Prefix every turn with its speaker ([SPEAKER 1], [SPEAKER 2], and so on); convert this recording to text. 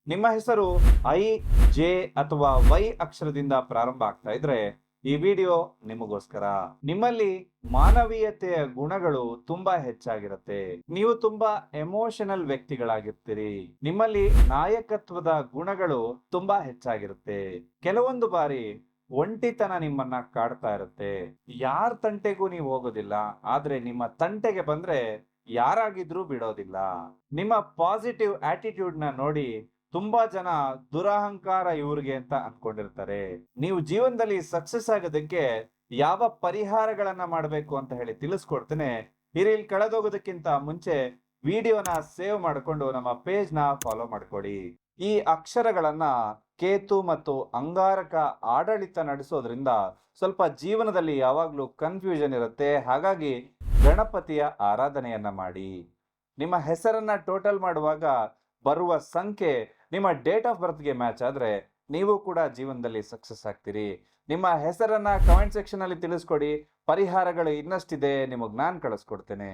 [SPEAKER 1] ನಿಮ್ಮ ಹೆಸರು I, J ಅಥವಾ ವೈ ಅಕ್ಷರದಿಂದ ಪ್ರಾರಂಭ ಆಗ್ತಾ ಇದ್ರೆ ಈ ವಿಡಿಯೋ ನಿಮಗೋಸ್ಕರ. ನಿಮ್ಮಲ್ಲಿ ಮಾನವೀಯತೆಯ ಗುಣಗಳು ತುಂಬಾ ಹೆಚ್ಚಾಗಿರುತ್ತೆ. ನೀವು ತುಂಬಾ ಎಮೋಷನಲ್ ವ್ಯಕ್ತಿಗಳಾಗಿರ್ತೀರಿ. ನಿಮ್ಮಲ್ಲಿ ನಾಯಕತ್ವದ ಗುಣಗಳು ತುಂಬಾ ಹೆಚ್ಚಾಗಿರುತ್ತೆ. ಕೆಲವೊಂದು ಬಾರಿ ಒಂಟಿತನ ನಿಮ್ಮನ್ನ ಕಾಡ್ತಾ ಇರುತ್ತೆ. ಯಾರ ತಂಟೆಗೂ ನೀವು ಹೋಗೋದಿಲ್ಲ, ಆದ್ರೆ ನಿಮ್ಮ ತಂಟೆಗೆ ಬಂದ್ರೆ ಯಾರಾಗಿದ್ರೂ ಬಿಡೋದಿಲ್ಲ. ನಿಮ್ಮ ಪಾಸಿಟಿವ್ ಆಟಿಟ್ಯೂಡ್ ನ ನೋಡಿ ತುಂಬಾ ಜನ ದುರಹಂಕಾರ ಇವ್ರಿಗೆ ಅಂತ ಅನ್ಕೊಂಡಿರ್ತಾರೆ. ನೀವು ಜೀವನದಲ್ಲಿ ಸಕ್ಸಸ್ ಆಗೋದಕ್ಕೆ ಯಾವ ಪರಿಹಾರಗಳನ್ನ ಮಾಡಬೇಕು ಅಂತ ಹೇಳಿ ತಿಳಿಸ್ಕೊಡ್ತೇನೆ. ಈ ರೀಲ್ ಕಳೆದೋಗೋದಕ್ಕಿಂತ ಮುಂಚೆ ವಿಡಿಯೋನ ಸೇವ್ ಮಾಡಿಕೊಂಡು ನಮ್ಮ ಪೇಜ್ ನ ಫಾಲೋ ಮಾಡ್ಕೊಡಿ. ಈ ಅಕ್ಷರಗಳನ್ನ ಕೇತು ಮತ್ತು ಅಂಗಾರಕ ಆಡಳಿತ ನಡೆಸೋದ್ರಿಂದ ಸ್ವಲ್ಪ ಜೀವನದಲ್ಲಿ ಯಾವಾಗ್ಲೂ ಕನ್ಫ್ಯೂಷನ್ ಇರುತ್ತೆ. ಹಾಗಾಗಿ ಗಣಪತಿಯ ಆರಾಧನೆಯನ್ನ ಮಾಡಿ. ನಿಮ್ಮ ಹೆಸರನ್ನ ಟೋಟಲ್ ಮಾಡುವಾಗ ಬರುವ ಸಂಖ್ಯೆ ನಿಮ್ಮ ಡೇಟ್ ಆಫ್ ಬರ್ತ್ಗೆ ಮ್ಯಾಚ್ ಆದ್ರೆ ನೀವು ಕೂಡ ಜೀವನದಲ್ಲಿ ಸಕ್ಸಸ್ ಆಗ್ತೀರಿ. ನಿಮ್ಮ ಹೆಸರನ್ನ ಕಮೆಂಟ್ ಸೆಕ್ಷನ್ ಅಲ್ಲಿ ತಿಳಿಸ್ಕೊಡಿ. ಪರಿಹಾರಗಳು ಇನ್ನಷ್ಟಿದೆ, ನಿಮಗೆ ನಾನು ಕಳಿಸ್ಕೊಡ್ತೇನೆ.